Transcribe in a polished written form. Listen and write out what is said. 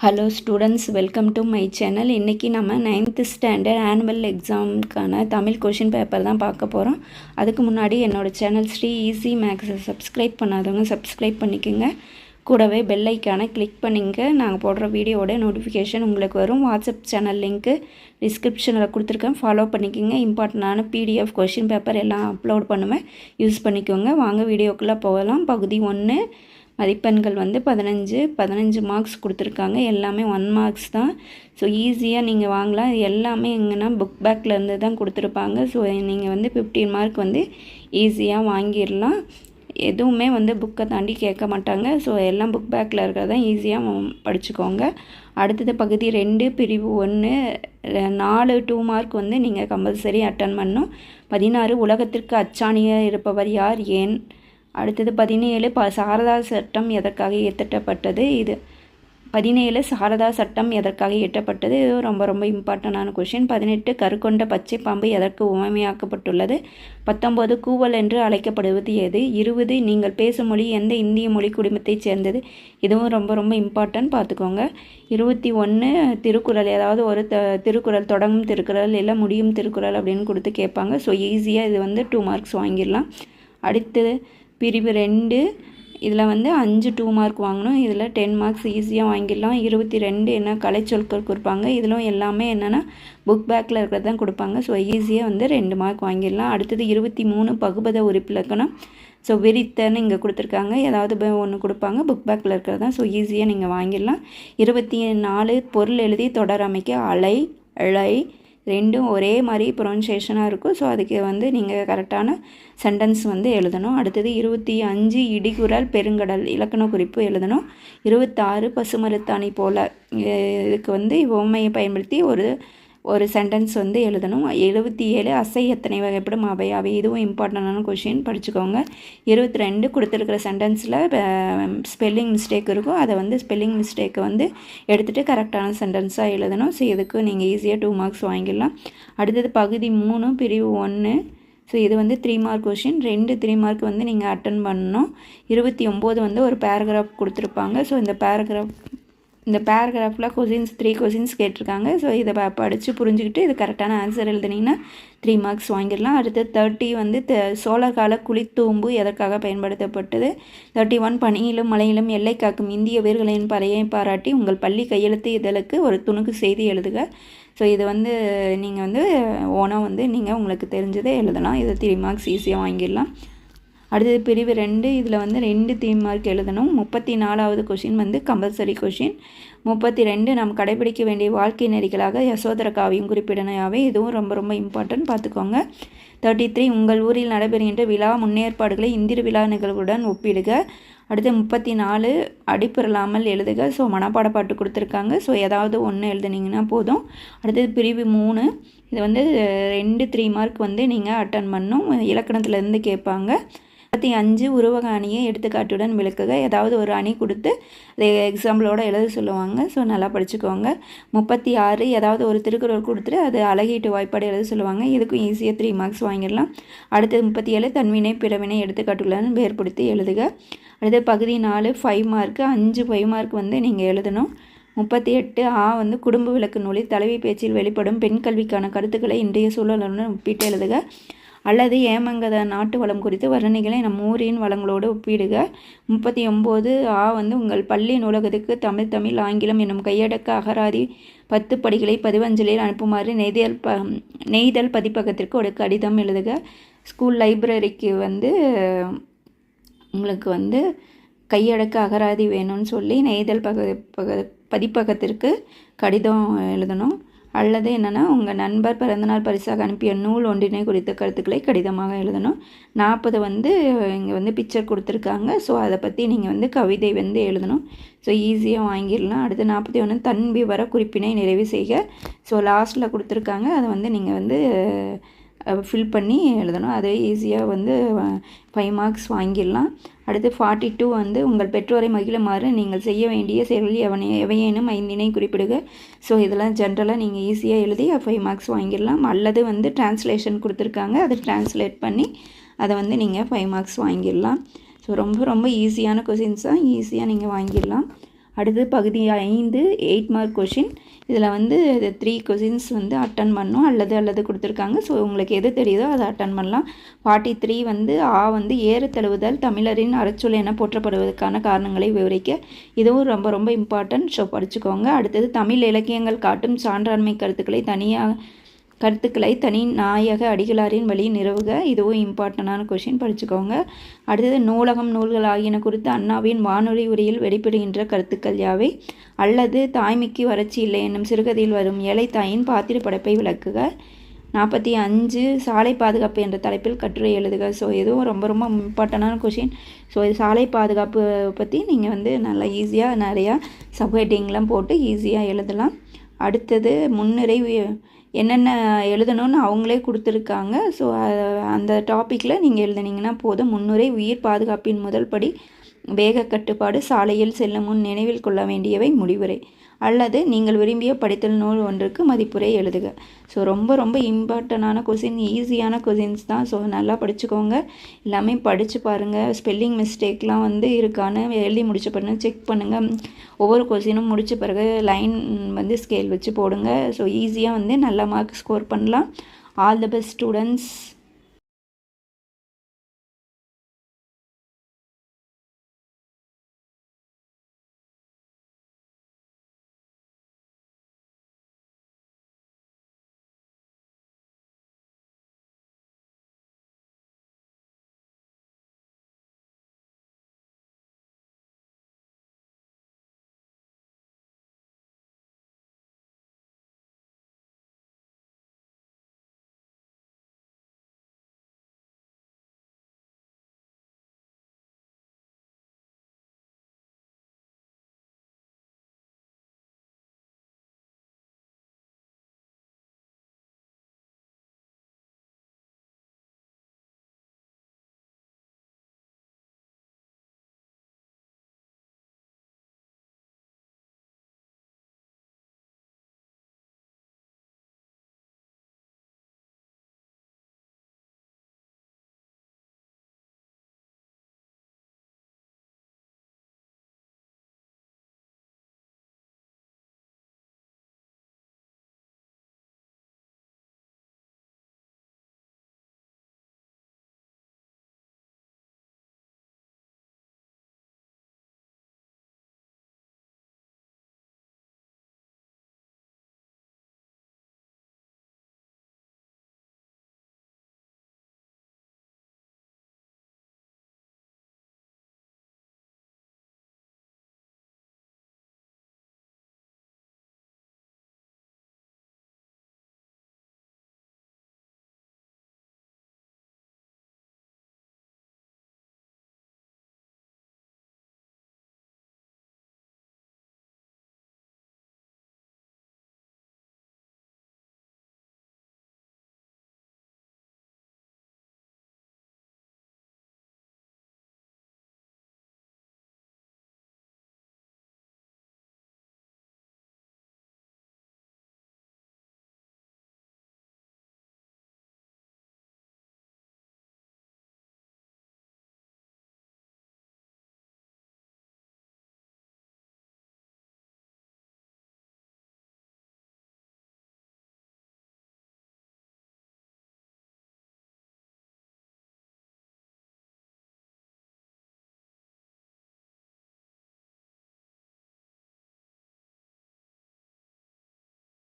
Hello students, welcome to my channel. இன்றைக்கி நம்ம 9th standard annual எக்ஸாமுக்கான தமிழ் கொஷின் பேப்பர் தான் பார்க்க போகிறோம். அதுக்கு முன்னாடி என்னோடய சேனல் ஸ்ரீ ஈஸி மேக்ஸை சப்ஸ்கிரைப் பண்ணாதவங்க சப்ஸ்கிரைப் பண்ணிக்கோங்க. கூடவே பெல் ஐக்கானை கிளிக் பண்ணிங்க. நாங்கள் போடுற வீடியோவோட நோட்டிஃபிகேஷன் உங்களுக்கு வரும். வாட்ஸ்அப் சேனல் லிங்க்கு டிஸ்கிரிப்ஷனில் கொடுத்துருக்கேன், ஃபாலோ பண்ணிக்கோங்க. இம்பார்ட்டண்டான பிடிஎஃப் கொஷின் பேப்பர் எல்லாம் அப்லோட் பண்ணுவேன், யூஸ் பண்ணிக்கோங்க. வாங்க வீடியோக்குள்ளே போகலாம். பகுதி 1 மதிப்பெண்கள் வந்து 15 மார்க்ஸ் கொடுத்துருக்காங்க. எல்லாமே 1 மார்க்ஸ் தான். ஸோ ஈஸியாக நீங்கள் வாங்கலாம். எல்லாமே எங்கன்னா புக் பேக்லேருந்து தான் கொடுத்துருப்பாங்க. ஸோ நீங்கள் வந்து 15 மார்க் வந்து ஈஸியாக வாங்கிடலாம். எதுவுமே வந்து புக்கை தாண்டி கேட்க மாட்டாங்க. ஸோ எல்லாம் புக் பேக்கில் இருக்கிறதான் ஈஸியாக படிச்சுக்கோங்க. அடுத்தது பகுதி 2 பிரிவு 1 4 2 மார்க் வந்து நீங்கள் கம்பல்சரி அட்டன் பண்ணணும். 16 உலகத்திற்கு அச்சாணியாக இருப்பவர் யார், ஏன்? அடுத்தது 17 சாரதா சட்டம் எதற்காக இயற்றப்பட்டது? இது 17 சாரதா சட்டம் எதற்காக இயற்றப்பட்டது? இது ரொம்ப இம்பார்ட்டண்டான கொஷின். 18 கருக்கொண்ட பச்சை பாம்பு எதற்கு உவமையாக்கப்பட்டுள்ளது? 19 கூவல் என்று அழைக்கப்படுவது எது? 20 நீங்கள் பேசும் மொழி எந்த இந்திய மொழி குடும்பத்தைச் சேர்ந்தது? இதுவும் ரொம்ப இம்பார்ட்டன்ட், பார்த்துக்கோங்க. 21 திருக்குறள், ஏதாவது ஒரு திருக்குறள், தொடங்கும் திருக்குறள் இல்லை முடியும் திருக்குறள் அப்படின்னு கொடுத்து கேட்பாங்க. ஸோ ஈஸியாக இது வந்து 2 மார்க்ஸ் வாங்கிடலாம். அடுத்தது பிரிவு 2 இதில் வந்து 5 2 மார்க் வாங்கணும். இதில் 10 மார்க்ஸ் ஈஸியாக வாங்கிடலாம். 22 என்ன கலைச்சொற்கள் கொடுப்பாங்க. இதிலும் எல்லாமே என்னென்னா புக் பேக்கில் இருக்கிறது தான் கொடுப்பாங்க. ஸோ ஈஸியாக வந்து 2 மார்க் வாங்கிடலாம். அடுத்தது 23 பகுபத உறுப்பிலக்கணம். ஸோ விரித்தன்னு இங்கே கொடுத்துருக்காங்க, ஏதாவது ஒன்று கொடுப்பாங்க, புக் பேக்கில் இருக்கிறது தான். ஸோ ஈஸியாக நீங்கள் வாங்கிடலாம். 24 பொருள் எழுதி தொடர் அமைக்க அலை இழை ரெண்டும் ஒரே மாதிரி ப்ரொனன்சியேஷனாக இருக்கும். ஸோ அதுக்கு வந்து நீங்கள் கரெக்டான சென்டென்ஸ் வந்து எழுதணும். அடுத்தது 25 இடிகுறல் பெருங்கடல் இலக்கண குறிப்பு எழுதணும். 26 பசுமரத்தாணி போல், இதுக்கு வந்து உவமையை பயன்படுத்தி ஒரு சென்டென்ஸ் வந்து எழுதணும். 77 அசை எத்தனை வகைப்படும் அவை இதுவும் இம்பார்ட்டண்டான கொஷின், படிச்சுக்கோங்க. 22 கொடுத்துருக்கிற சென்டென்ஸில் ஸ்பெல்லிங் மிஸ்டேக் இருக்கும். அதை வந்து ஸ்பெல்லிங் மிஸ்டேக்கை வந்து எடுத்துகிட்டு கரெக்டான சென்டென்ஸாக எழுதணும். ஸோ இதுக்கு நீங்கள் ஈஸியாக 2 மார்க்ஸ் வாங்கிடலாம். அடுத்தது பகுதி 3 பிரிவு 1. ஸோ இது வந்து 3 மார்க் கொஷின். 3 மார்க் வந்து நீங்கள் அட்டன் பண்ணணும். 29 வந்து ஒரு பேராகிராஃப் கொடுத்துருப்பாங்க. ஸோ இந்த பேராகிராஃபில் 3 கொஷின்ஸ் கேட்டிருக்காங்க. ஸோ இதை படித்து புரிஞ்சுக்கிட்டு இது கரெக்டான ஆன்சர் எழுதுனீங்கன்னா 3 மார்க்ஸ் வாங்கிடலாம். அடுத்து 30 வந்து சோழர்கால குளித்தூம்பு எதற்காக பயன்படுத்தப்பட்டது? 31 பனியிலும் மழையிலும் எல்லை காக்கும் இந்திய வீரர்களின் படையை பாராட்டி உங்கள் பள்ளி கையெழுத்து இதழுக்கு ஒரு துணுக்கு செய்தி எழுதுக. ஸோ இது வந்து நீங்கள் வந்து ஓனாக வந்து நீங்கள் உங்களுக்கு தெரிஞ்சதை எழுதலாம். இது 3 மார்க்ஸ் ஈஸியாக வாங்கிடலாம். அடுத்தது பிரிவு 2 இதில் வந்து 2 3 மார்க் எழுதணும். 34வது கொஷின் வந்து கம்பல்சரி கொஷின். 32 நாம் கடைபிடிக்க வேண்டிய வாழ்க்கை நெறிகளாக யசோதர காவியம் குறிப்பிடனையாவே, இதுவும் ரொம்ப இம்பார்ட்டன்ட், பார்த்துக்கோங்க. 33 உங்கள் ஊரில் நடைபெறுகின்ற விழா முன்னேற்பாடுகளை இந்திர விழா நிகழ்வுடன் ஒப்பிடுக. அடுத்து 34 அடிப்பெறலாமல் எழுதுக. ஸோ மனப்பாட பாட்டு கொடுத்துருக்காங்க. ஸோ ஏதாவது ஒன்று எழுதுனீங்கன்னா போதும். அடுத்தது பிரிவு 3 இது வந்து 2 3 மார்க் வந்து நீங்கள் அட்டன் பண்ணணும். இலக்கணத்துலேருந்து கேட்பாங்க. 35 உருவக அணியை எடுத்துக்காட்டுடன் விளக்குக. ஏதாவது ஒரு அணி கொடுத்து அதை எக்ஸாம்பிளோட எழுத சொல்லுவாங்க. ஸோ நல்லா படிச்சுக்கோங்க. 36 ஏதாவது ஒரு திருக்குறள் கொடுத்துட்டு அது அழகீட்டு வாய்ப்பாடு எழுத சொல்லுவாங்க. இதுக்கும் ஈஸியாக 3 மார்க்ஸ் வாங்கிடலாம். அடுத்தது 37 தன்வினை பிறவினை எடுத்துக்காட்டுடன் வேறுபடுத்தி எழுதுக. அடுத்து பகுதி 4 5 மார்க்கு 5 மார்க் வந்து நீங்கள் எழுதணும். 38 வந்து குடும்ப விளக்கு நூலில் தலைவி பேச்சில் வெளிப்படும் பெண் கல்விக்கான கருத்துக்களை இன்றைய சூழலுடன் ஒப்பிட்டு எழுதுக. அல்லது ஏமங்கத நாட்டு வளம் குறித்து வர்ணனைகளை நம் ஊரின் வளங்களோடு ஒப்பிடுக. 39 வந்து உங்கள் பள்ளி நூலகத்துக்கு தமிழ் ஆங்கிலம் என்னும் கையடக்க அகராதி 10 படிகளை பதிவஞ்சலில் அனுப்புமாறு நெய்தல் பதிப்பகத்திற்கு ஒரு கடிதம் எழுதுக. ஸ்கூல் லைப்ரரிக்கு வந்து உங்களுக்கு வந்து கையடக்க அகராதி வேணும்னு சொல்லி நெய்தல் பதிப்பகத்திற்கு கடிதம் எழுதணும். அல்லது என்னென்னா உங்கள் நண்பர் பிறந்தநாள் பரிசாக அனுப்பிய நூல் ஒன்றினை குறித்த கருத்துக்களை கடிதமாக எழுதணும். 40 வந்து இங்கே வந்து பிக்சர் கொடுத்துருக்காங்க. ஸோ அதை பற்றி நீங்கள் வந்து கவிதை வந்து எழுதணும். ஸோ ஈஸியாக வாங்கிடலாம். அடுத்து 41 தன் விவர குறிப்பினை நிறைவு செய்க. ஸோ லாஸ்ட்டில் கொடுத்துருக்காங்க, அதை வந்து நீங்கள் வந்து ஃபில் பண்ணி எழுதணும். அது ஈஸியாக வந்து 5 மார்க்ஸ் வாங்கிடலாம். அடுத்து 42 வந்து உங்கள் பெற்றோரை மகிழுமாறு நீங்கள் செய்ய வேண்டிய செயல்கள் எவையேனும் 5 குறிப்பிடுக. ஸோ இதெல்லாம் ஜென்ரலாக நீங்கள் ஈஸியாக எழுதி 5 மார்க்ஸ் வாங்கிடலாம். அல்லது வந்து டிரான்ஸ்லேஷன் கொடுத்துருக்காங்க, அதை டிரான்ஸ்லேட் பண்ணி அதை வந்து நீங்கள் 5 மார்க்ஸ் வாங்கிடலாம். ஸோ ரொம்ப ஈஸியான கொஷின்ஸாக ஈஸியாக நீங்கள் வாங்கிடலாம். அடுத்து பகுதி 5 8 மார்க் கொஷின். இதில் வந்து 3 கொஷின்ஸ் வந்து அட்டன் பண்ணணும், அல்லது கொடுத்துருக்காங்க. ஸோ உங்களுக்கு எது தெரியுதோ அதை அட்டன் பண்ணலாம். 43 வந்து வந்து ஏறு தழுவுதல் தமிழரின் அறச்சொல் என போற்றப்படுவதற்கான காரணங்களை விவரிக்க. இதுவும் ரொம்ப ரொம்ப இம்பார்ட்டன்ட். ஸோ படிச்சுக்கோங்க. அடுத்தது தமிழ் இலக்கியங்கள் காட்டும் சான்றாண்மை கருத்துக்களை தனி நாயக அடிகளாரின் வழி நிறுவுக. இதுவும் இம்பார்ட்டண்டான கொஷின், படிச்சுக்கோங்க. அடுத்தது நூலகம் நூல்கள் ஆகியன குறித்து அண்ணாவின் வானொலி உரையில் வெளிப்படுகின்ற கருத்துக்கள் யாவை? அல்லது தாய்மைக்கு வறட்சி இல்லை என்னும் சிறுகதையில் வரும் ஏழை தாயின் பாத்திர படைப்பை விளக்குக. 45 சாலை பாதுகாப்பு என்ற தலைப்பில் கட்டுரை எழுதுக. ஸோ இதுவும் ரொம்ப ரொம்ப இம்பார்ட்டண்டான கொஷின். ஸோ இது சாலை பாதுகாப்பு பற்றி நீங்கள் வந்து நல்லா ஈஸியாக நிறையா சப்ஹெட்டிங்லாம் போட்டு ஈஸியாக எழுதலாம். அடுத்தது முன்னுரை என்னென்ன எழுதணும்னு அவங்களே கொடுத்துருக்காங்க. ஸோ அந்த டாப்பிக்கில் நீங்கள் எழுதுனீங்கன்னா போதும். முன்னுரை உயிர் பாதுகாப்பின் முதல் படி வேக கட்டுப்பாடு, சாலையில் செல்லும் முன் நினைவில் கொள்ள வேண்டியவை, முடிவுரை. அல்லது நீங்கள் விரும்பிய படித்தல் நூல் ஒன்றுக்கு மதிப்புரை எழுதுக. ஸோ ரொம்ப ரொம்ப இம்பார்ட்டண்டான கொஷின், ஈஸியான கொஷின்ஸ் தான். ஸோ நல்லா படிச்சுக்கோங்க, எல்லாமே படித்து பாருங்கள். ஸ்பெல்லிங் மிஸ்டேக்லாம் வந்து இருக்கான்னு எழுதி முடிச்ச பிறகு செக் பண்ணுங்கள். ஒவ்வொரு கொஷினும் முடித்த பிறகு லைன் வந்து ஸ்கேல் வச்சு போடுங்க. ஸோ ஈஸியாக வந்து நல்ல மார்க் ஸ்கோர் பண்ணலாம். All the best students.